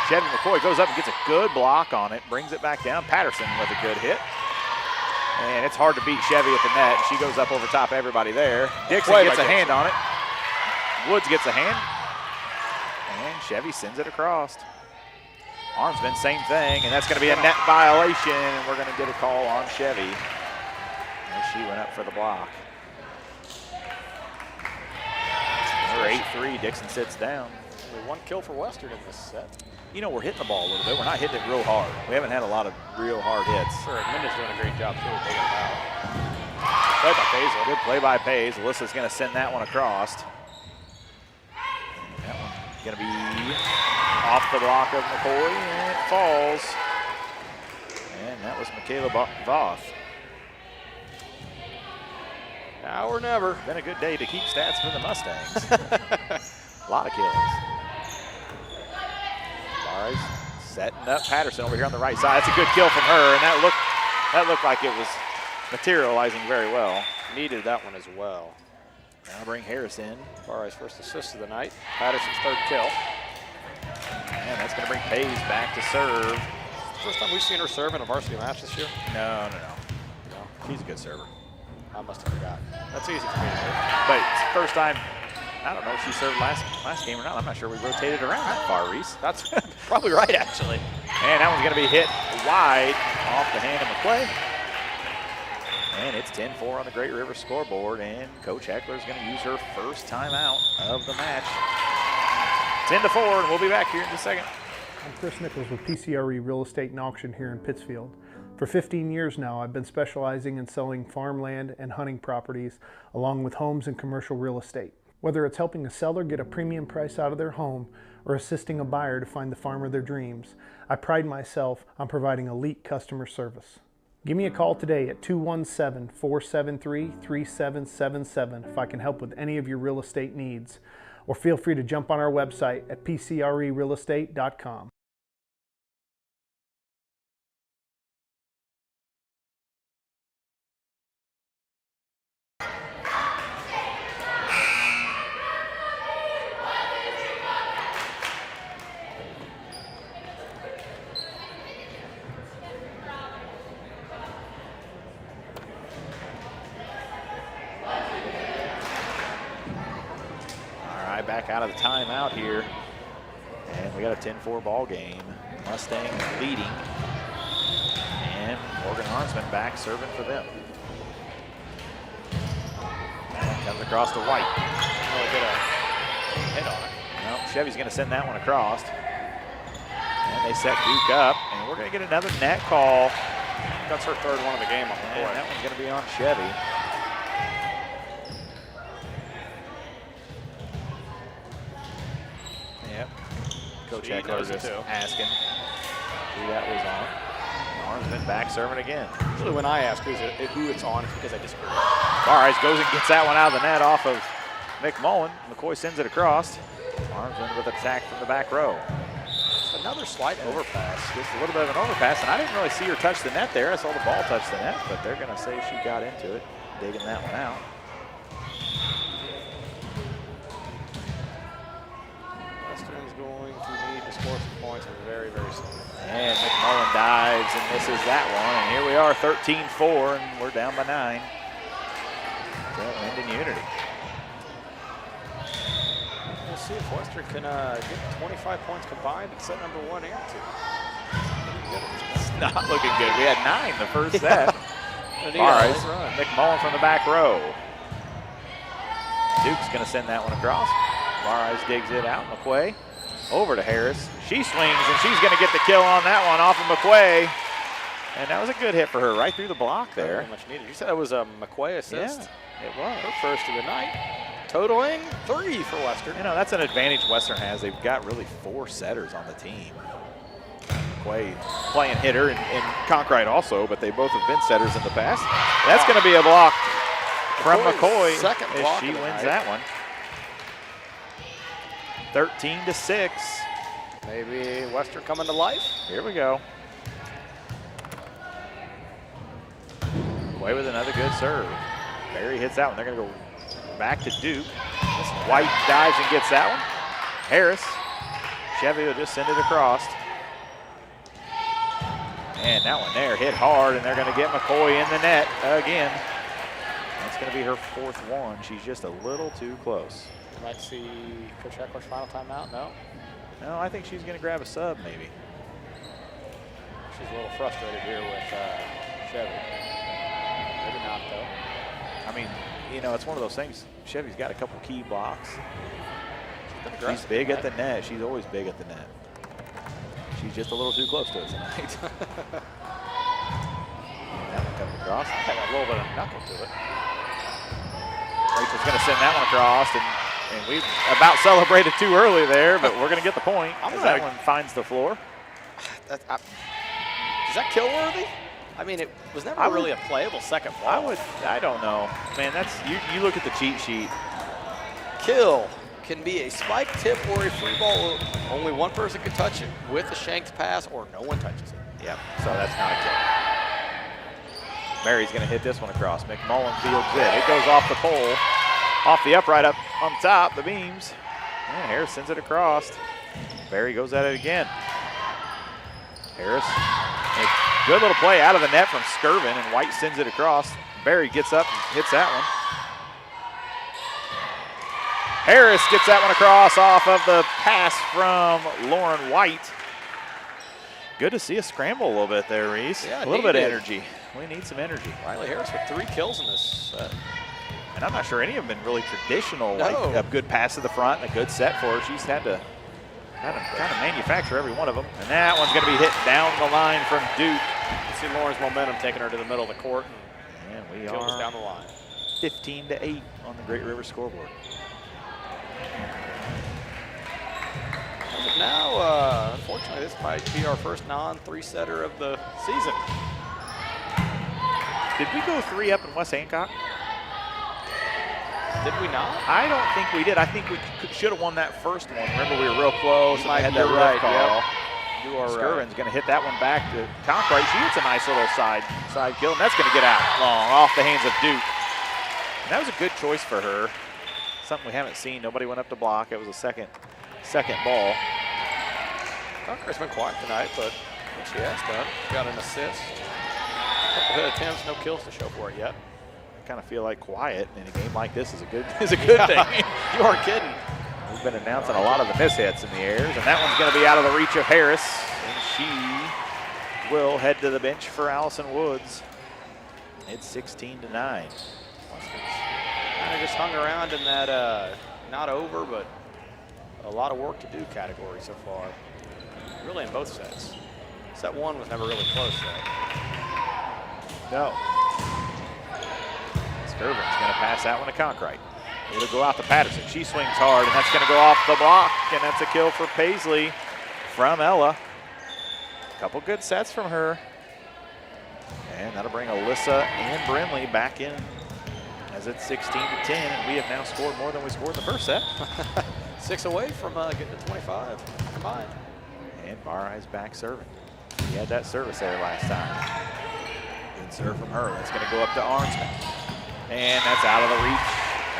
Speaker 1: Chevy McCoy goes up and gets a good block on it, brings it back down. Patterson with a good hit. And it's hard to beat Chevy at the net. She goes up over top of everybody there. Dixon gets a hand on it. Woods gets a hand. And Chevy sends it across. Arnsman, same thing, and that's going to be a net violation, and we're going to get a call on Chevy as she went up for the block. We're 8-3. Dixon sits down.
Speaker 3: Only 1 kill for Western in this set.
Speaker 1: You know, we're hitting the ball a little bit. We're not hitting it real hard. We haven't had a lot of real hard hits.
Speaker 3: Sure, Minda's doing a great job too of taking it out. Play by Paisel.
Speaker 1: Good play by Pays. Alyssa's going to send that one across. And that one's going to be off the block of McCoy, and it falls. And that was Michaela Voth.
Speaker 3: Now or never.
Speaker 1: Been a good day to keep stats for the Mustangs. A lot of kills. Barres setting up Patterson over here on the right side. That's a good kill from her, and that looked like it was materializing very well.
Speaker 3: Needed that one as well.
Speaker 1: Now bring Harris in.
Speaker 3: Barres' first assist of the night. Patterson's 3rd kill.
Speaker 1: And that's going to bring Pays back to serve.
Speaker 3: First time we've seen her serve in a varsity match this year?
Speaker 1: No. She's a good server.
Speaker 3: I must have forgot. That's easy for me to do.
Speaker 1: But it's the first time, I don't know if she served last game or not. I'm not sure we rotated around that far, Reese.
Speaker 3: That's probably right, actually.
Speaker 1: And that one's going to be hit wide off the hand of McClay. And it's 10-4 on the Great River scoreboard, and Coach Heckler is going to use her first timeout of the match. 10-4, and we'll be back here in just a second.
Speaker 4: I'm Chris Nichols with PCRE Real Estate and Auction here in Pittsfield. For 15 years now, I've been specializing in selling farmland and hunting properties, along with homes and commercial real estate. Whether it's helping a seller get a premium price out of their home or assisting a buyer to find the farm of their dreams, I pride myself on providing elite customer service. Give me a call today at 217-473-3777 if I can help with any of your real estate needs, or feel free to jump on our website at pcrerealestate.com.
Speaker 1: Back out of the timeout here, and we got a 10-4 ball game. Mustangs leading, and Morgan Arnsman back serving for them. And comes across to White.
Speaker 3: Really get a hit on it.
Speaker 1: No, Chevy's going to send that one across, and they set Duke up, and we're going to get another net call.
Speaker 3: That's her 3rd one of the game on the
Speaker 1: And
Speaker 3: court.
Speaker 1: that one's going to be on Chevy. Yep. Coach
Speaker 3: She
Speaker 1: Heckler
Speaker 3: knows it
Speaker 1: just
Speaker 3: too.
Speaker 1: asking who that was on. Arnsman back serving again.
Speaker 3: Usually when I ask who it's on, it's because I disagree.
Speaker 1: Barres goes and gets that one out of the net off of McMullen. McCoy sends it across. Arnsman with an attack from the back row.
Speaker 3: Another slight overpass.
Speaker 1: Just a little bit of an overpass, and I didn't really see her touch the net there. I saw the ball touch the net, but they're going to say she got into it, digging that one out.
Speaker 3: Western's going to need to score some points very, very soon.
Speaker 1: And McMullen dives and misses that one. And here we are, 13-4, and we're down by 9. Minden Unity.
Speaker 3: We'll see if Western can get 25 points combined in set number 1 and 2.
Speaker 1: It's not looking good. We had 9 the first set.
Speaker 3: Barres,
Speaker 1: McMullen from the back row. Duke's going to send that one across. Barres digs it out. McQuay over to Harris. She swings, and she's going to get the kill on that one off of McQuay. And that was a good hit for her right through the block there.
Speaker 3: Very much needed. You said it was a McQuay assist?
Speaker 1: It was.
Speaker 3: Her first of the night. Totaling 3 for Western.
Speaker 1: You know, that's an advantage Western has. They've got really 4 setters on the team. McQuaid playing hitter and Conkright also, but they both have been setters in the past. That's going to be a block from McCoy
Speaker 3: second
Speaker 1: as
Speaker 3: block
Speaker 1: she
Speaker 3: of the
Speaker 1: wins
Speaker 3: night.
Speaker 1: that one. 13-6.
Speaker 3: Maybe Western coming to life.
Speaker 1: Here we go. McCoy with another good serve. Barry hits that one. They're going to go back to Duke. White dives and gets that one. Harris. Chevy will just send it across. And that one there hit hard, and they're going to get McCoy in the net again. That's going to be her 4th one. She's just a little too close.
Speaker 3: Might see Coach Heckler's final timeout. No,
Speaker 1: No, I think she's going to grab a sub maybe.
Speaker 3: she's a little frustrated here with Chevy. Maybe not though.
Speaker 1: I mean, you know, it's one of those things. Chevy's got a couple key blocks. She's
Speaker 3: aggressive
Speaker 1: big at the
Speaker 3: tonight.
Speaker 1: net. She's always big at the net. She's just a little too close to it tonight. That one coming across.
Speaker 3: Had a little bit of knuckle to it.
Speaker 1: Rachel's going to send that one across, and we about celebrated too early there, but we're going to get the point.
Speaker 3: I'm
Speaker 1: As
Speaker 3: gonna-
Speaker 1: that one finds the floor.
Speaker 3: Is that kill worthy? I mean, it was never really a playable second ball.
Speaker 1: I don't know. Man, that's you look at the cheat sheet.
Speaker 3: Kill can be a spike tip or a free ball. Only one person can touch it with a shanked pass, or no one touches it.
Speaker 1: Yep, so that's not a kill. Mary's going to hit this one across. McMullen fields it. It goes off the pole, off the upright up on top, the beams. And Harris sends it across. Barry goes at it again. Harris, a good little play out of the net from Skirvin, and White sends it across. Barry gets up and hits that one. Harris gets that one across off of the pass from Lauren White. Good to see us scramble a little bit there, Reese.
Speaker 3: Yeah,
Speaker 1: a little bit of
Speaker 3: needed.
Speaker 1: energy. We need some energy.
Speaker 3: Riley Harris with 3 kills in this set.
Speaker 1: And I'm not sure any of them been really traditional,
Speaker 3: No.
Speaker 1: like a good pass to the front and a good set for her. She's had to kind of manufacture every one of them. And that one's going to be hit down the line from Duke.
Speaker 3: You see Lauren's momentum taking her to the middle of the court.
Speaker 1: And we
Speaker 3: Kills
Speaker 1: are
Speaker 3: down the line.
Speaker 1: 15-8 on the Great River scoreboard.
Speaker 3: As of now, unfortunately, this might be our first non-3-setter of the season.
Speaker 1: Did we go 3 up in West Hancock?
Speaker 3: Did we not?
Speaker 1: I don't think we did. I think we should have won that first one. Remember, we were real close.
Speaker 3: You
Speaker 1: and
Speaker 3: might
Speaker 1: we had
Speaker 3: be
Speaker 1: that
Speaker 3: right,
Speaker 1: ref call.
Speaker 3: yep. You are
Speaker 1: Skirvin's going to hit that one back to Conkright. She hits a nice little side kill, and that's going to get out long off the hands of Duke. And that was a good choice for her. Something we haven't seen. Nobody went up to block. It was a second ball.
Speaker 3: Conker's been quiet tonight, but what she has done, she got an assist. Couple hit attempts, no kills to show for it yet.
Speaker 1: I kind of feel like quiet in a game like this is a good thing.
Speaker 3: You are kidding.
Speaker 1: We've been announcing a lot of the mishits in the airs, and that one's going to be out of the reach of Harris, and she will head to the bench for Allison Woods. It's 16-9.
Speaker 3: Kind of just hung around in that not over, but a lot of work to do category so far. Really in both sets. Set 1 was never really close though.
Speaker 1: No. Skirvin's going to pass that one to Conkright. It'll go out to Patterson. She swings hard, and that's going to go off the block, and that's a kill for Paisley from Ella. Couple good sets from her. And that'll bring Alyssa and Brimley back in as it's 16-10, and we have now scored more than we scored in the first set.
Speaker 3: 6 away from getting to 25 combined.
Speaker 1: And Barhi's back serving. He had that service there last time. Good serve from her. That's going to go up to Arnsman. And that's out of the reach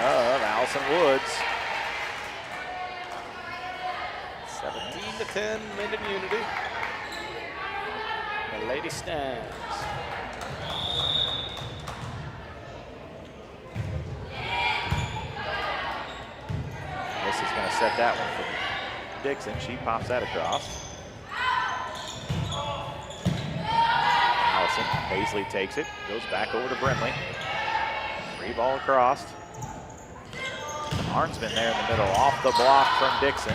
Speaker 1: of Allison Woods.
Speaker 3: 17-10, Minden Unity. The lady stands.
Speaker 1: This is going to set that one for Dixon. She pops that across. Allison, Paisley takes it, goes back over to Brimley. 3 ball across. Arnsman there in the middle, off the block from Dixon.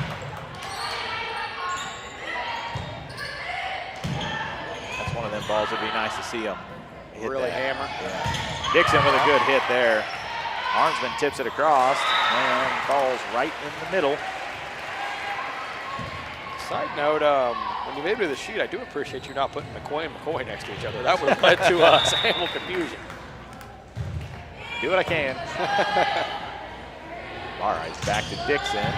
Speaker 1: That's one of them balls that'd be nice to see him hit
Speaker 3: Really
Speaker 1: that.
Speaker 3: hammer.
Speaker 1: Yeah. Dixon with a good hit there. Arnsman tips it across and falls right in the middle.
Speaker 3: Side note, when you made me the sheet, I do appreciate you not putting McCoy and McCoy next to each other. That would have led to sample confusion.
Speaker 1: Do what I can. All right, back to Dixon.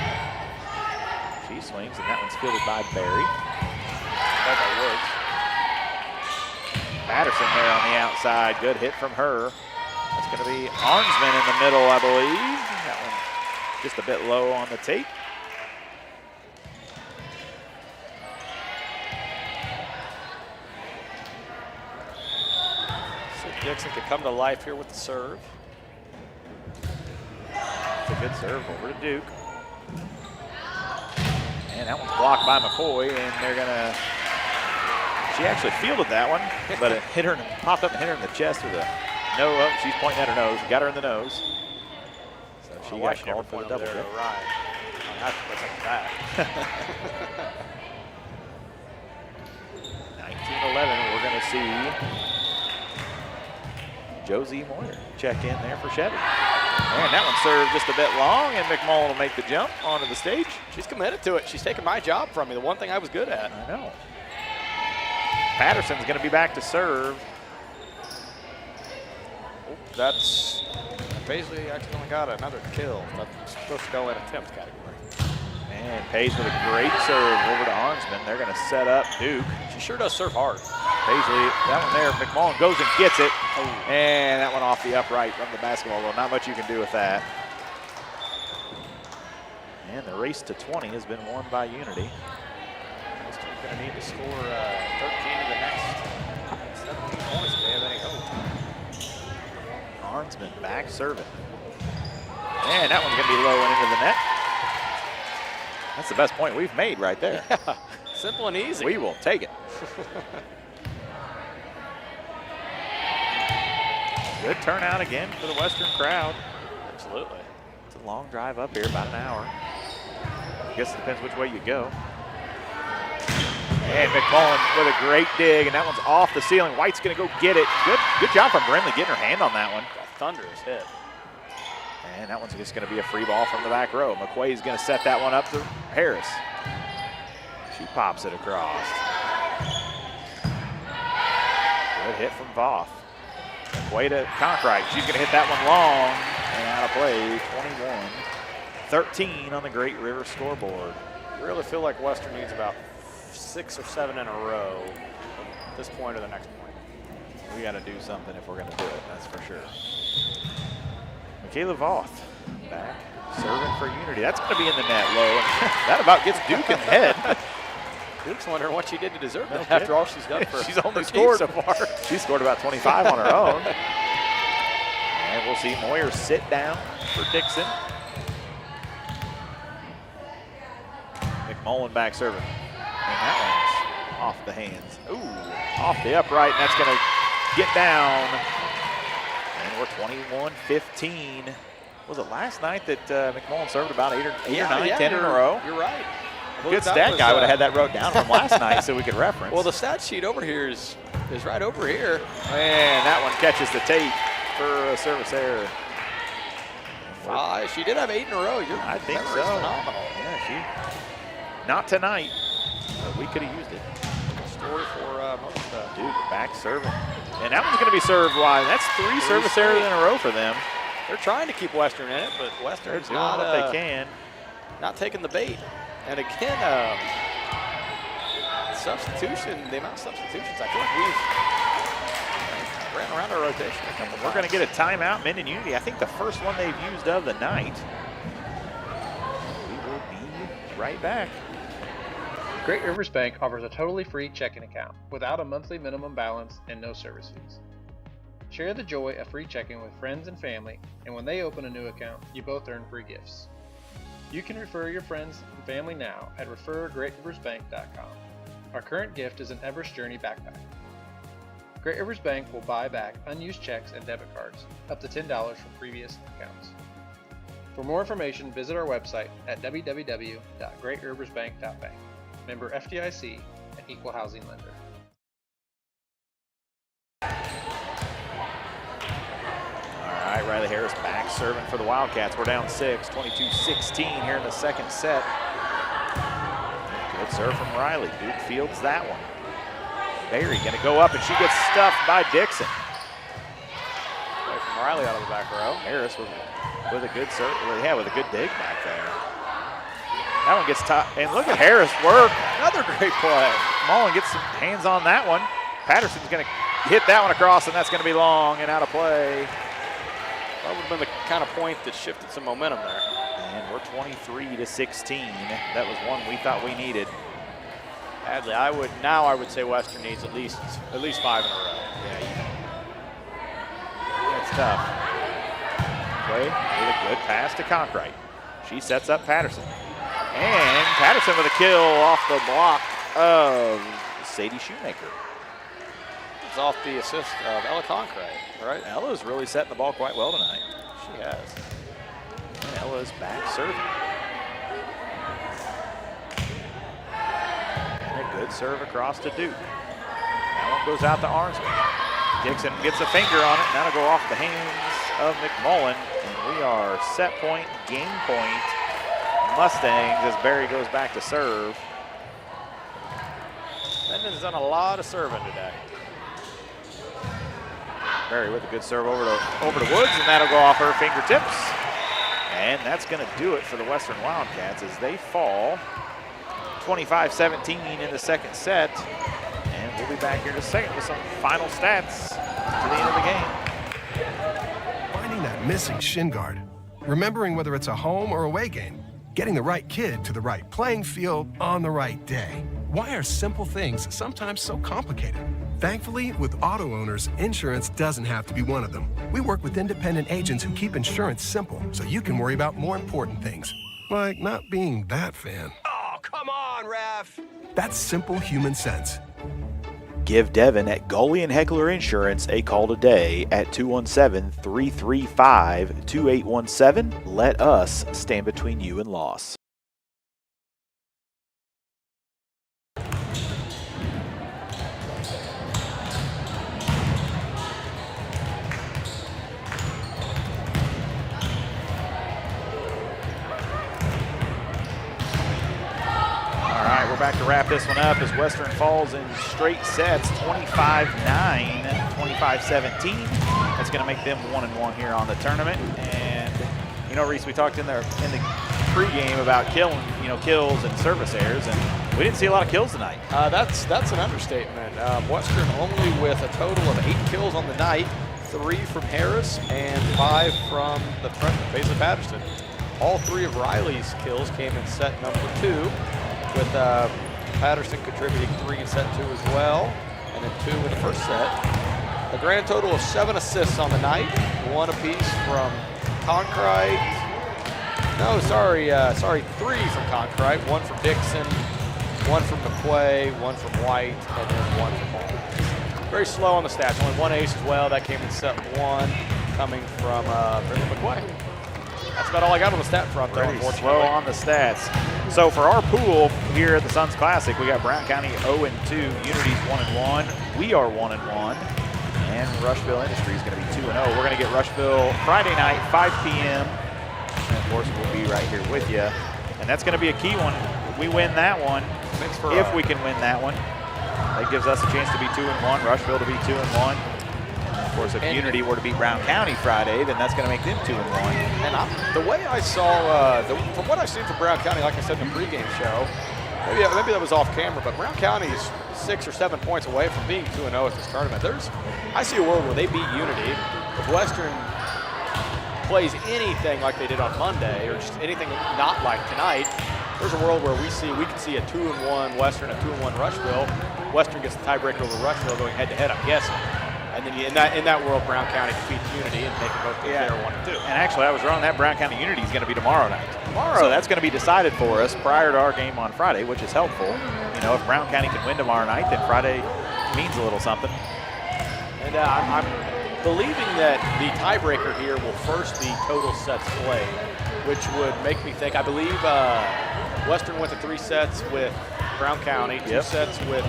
Speaker 1: She swings, and that one's fielded by Barry.
Speaker 3: By Woods.
Speaker 1: Patterson there on the outside. Good hit from her. That's going to be Arnsman in the middle, I believe. That one just a bit low on the tape.
Speaker 3: So Dixon could come to life here with the serve.
Speaker 1: It's a good serve over to Duke. And that one's blocked by McCoy, and they're going to... She actually fielded that one, but it hit her, popped up and hit her in the chest or the no. Oh, she's pointing at her nose. Got her in the nose. So she got called for the double dip.
Speaker 3: Right. I'll have to put something back.
Speaker 1: 19-11. We're going to see Josie Moyer check in there for Chevy. And that one served just a bit long, and McMullen will make the jump onto the stage.
Speaker 3: She's committed to it. She's taking my job from me, the one thing I was good at.
Speaker 1: I know. Patterson's going to be back to serve.
Speaker 3: That's Paisley accidentally got another kill. That's supposed to go in attempt category.
Speaker 1: And Page with a great serve over to Arnsman. They're going to set up Duke.
Speaker 3: She sure does serve hard.
Speaker 1: Paisley, that one there, McMullen goes and gets it. Oh. And that one off the upright from the basketball. Well, not much you can do with that. And the race to 20 has been won by Unity.
Speaker 3: This team's going to need to score 13 of the next 17 points if they have any hope.
Speaker 1: Arnsman back serving. And that one's going to be low and into the net. That's the best point we've made right there.
Speaker 3: Yeah. Simple and easy.
Speaker 1: We will take it. Good turnout again for the Western crowd.
Speaker 3: Absolutely.
Speaker 1: It's a long drive up here, about an hour. I guess it depends which way you go. And McMullen with a great dig, and that one's off the ceiling. White's going to go get it. Good job from Brimley getting her hand on that one.
Speaker 3: A thunderous hit.
Speaker 1: And that one's just going to be a free ball from the back row. McQuaid's going to set that one up to Harris. She pops it across. Good hit from Voth. McQuaid to Conkright. She's going to hit that one long and out of play. 21-13 on the Great River scoreboard.
Speaker 3: I really feel like Western needs about 6 or 7 in a row at this point or the next point.
Speaker 1: We got to do something if we're going to do it, that's for sure. Michaela Voth back, serving for Unity. That's going to be in the net low. That about gets Duke in the head.
Speaker 3: Duke's wondering what she did to deserve that
Speaker 1: No
Speaker 3: after all she's done for
Speaker 1: She's only
Speaker 3: her
Speaker 1: scored
Speaker 3: team so far.
Speaker 1: She scored about 25 on her own. And we'll see Moyer sit down for Dixon. McMullen back serving. And that one's off the hands. Ooh, off the upright, and that's going to get down. And we're 21-15. Was it last night that McMullen served about 8 or 9, 10 in a row?
Speaker 3: You're right.
Speaker 1: Good stat guy would have had that wrote down from last night so we could reference.
Speaker 3: Well, the stat sheet over here is right over here.
Speaker 1: And that one catches the tape for a service error.
Speaker 3: She did have 8 in a row.
Speaker 1: I think so.
Speaker 3: Phenomenal.
Speaker 1: Yeah, not tonight, but we could have used it.
Speaker 3: Story for most
Speaker 1: Duke back serving. And that one's going to be served wide. That's 3 service errors in a row for them.
Speaker 3: They're trying to keep Western in it, but Western's
Speaker 1: They're doing what they can.
Speaker 3: Not taking the bait. And again, substitution, the amount of substitutions, I feel like we've ran around our rotation a couple
Speaker 1: We're going to get a timeout, Minden Unity. I think the first one they've used of the night. We will be right back.
Speaker 2: Great Rivers Bank offers a totally free checking account without a monthly minimum balance and no service fees. Share the joy of free checking with friends and family, and when they open a new account, you both earn free gifts. You can refer your friends and family now at refergreatriversbank.com. Our current gift is an Everest Journey backpack. Great Rivers Bank will buy back unused checks and debit cards, up to $10 from previous accounts. For more information, visit our website at www.greatriversbank.bank. Member FDIC, an equal housing lender.
Speaker 1: All right, Riley Harris back serving for the Wildcats. We're down 6, 22-16 here in the second set. Good serve from Riley. Duke fields that one. Berry going to go up, and she gets stuffed by Dixon.
Speaker 3: Away from Riley out of the back row.
Speaker 1: Harris with a good serve. Yeah, with a good dig back there. That one gets top, and look at Harris work.
Speaker 3: Another great play.
Speaker 1: Mullen gets some hands on that one. Patterson's going to hit that one across, and that's going to be long and out of play.
Speaker 3: That would have been the kind of point that shifted some momentum there.
Speaker 1: And we're 23-16. That was one we thought we needed.
Speaker 3: Badly, I would say Western needs at least 5 in a row.
Speaker 1: That's tough. Play with a good pass to Conkright. She sets up Patterson. And Patterson with a kill off the block of Sadie Shoemaker.
Speaker 3: It's off the assist of Ella Conkright, right?
Speaker 1: Ella's really setting the ball quite well tonight.
Speaker 3: She has.
Speaker 1: And Ella's back serving. And a good serve across to Duke. That one goes out to Arnsman. Dixon gets a finger on it, and that'll go off the hands of McMullen. And we are set point, game point, Mustangs as Berry goes back to serve.
Speaker 3: Mendon's done a lot of serving today.
Speaker 1: Berry with a good serve over to Woods, and that'll go off her fingertips. And that's going to do it for the Western Wildcats as they fall 25-17 in the second set. And we'll be back here in a second with some final stats to the end of the game.
Speaker 5: Finding that missing shin guard. Remembering whether it's a home or away game. Getting the right kid to the right playing field on the right day. Why are simple things sometimes so complicated? Thankfully, with auto owners, insurance doesn't have to be one of them. We work with independent agents who keep insurance simple so you can worry about more important things. Like not being that fan.
Speaker 6: Oh, come on, ref.
Speaker 5: That's simple human sense.
Speaker 1: Give Devin at Gully and Heckler Insurance a call today at 217-335-2817. Let us stand between you and loss. Back to wrap this one up as Western falls in straight sets, 25-9, 25-17. That's going to make them 1-1 here on the tournament. And you know, Reese, we talked in the pregame about kills and service errors, and we didn't see a lot of kills tonight.
Speaker 3: That's an understatement. Western only with a total of 8 kills on the night, 3 from Harris and 5 from the front Paisley Patterson. All 3 of Riley's kills came in set number 2. With Patterson contributing 3 in set 2 as well, and then 2 in the first set. A grand total of 7 assists on the night, 1 apiece from Conkright. No, sorry, 3 from Conkright, 1 from Dixon, 1 from McQuay, 1 from White, and then 1 from Mullen. Very slow on the stats, only 1 ace as well. That came in set 1, coming from Brittany McQuay. That's about all I got on the stat front, though,
Speaker 1: Pretty slow on the stats. So for our pool here at the Suns Classic, we got Brown County 0-2, Unity's 1-1. We are 1-1, and Rushville Industries going to be 2-0. We're going to get Rushville Friday night, 5 p.m. And of course, we'll be right here with you. And that's going to be a key one. If we win that one, if we can win that one, that gives us a chance to be 2-1, Rushville to be 2-1. Of course, if Unity were to beat Brown County Friday, then that's going to make them 2-1.
Speaker 3: And the way I saw, from what I've seen from Brown County, like I said in the pregame show, maybe that was off camera, but Brown County's 6 or 7 points away from being 2-0 at this tournament. I see a world where they beat Unity. If Western plays anything like they did on Monday, or just anything not like tonight, there's a world where we can see a 2-1 Western, a 2-1 Rushville. Western gets the tiebreaker over Rushville going head-to-head, I'm guessing. And then in that world, Brown County defeats Unity and they can both get there 1-2.
Speaker 1: And actually, I was wrong. That Brown County Unity is going to be tomorrow night. So that's going to be decided for us prior to our game on Friday, which is helpful. You know, if Brown County can win tomorrow night, then Friday means a little something.
Speaker 3: And I'm believing that the tiebreaker here will first be total sets played, which would make me think, I believe Western went to 3 sets with Brown County, 2 sets with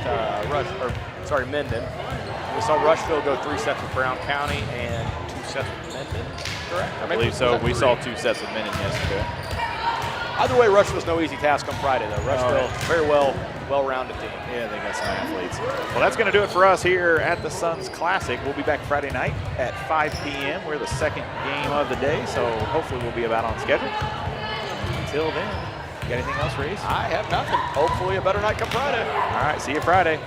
Speaker 3: Mendon. We saw Rushville go 3 sets with Brown County and 2 sets with Mendon. correct?
Speaker 1: I believe so. We saw 2 sets of men in yesterday.
Speaker 3: Either way, Rushville's no easy task on Friday, though. Rushville, very well-rounded team.
Speaker 1: Yeah, they got some athletes. Well, that's going to do it for us here at the Suns Classic. We'll be back Friday night at 5 p.m. We're the second game of the day, so hopefully we'll be about on schedule. Until then, got anything else, Reese?
Speaker 3: I have nothing. Hopefully a better night come Friday.
Speaker 1: All right, see you Friday.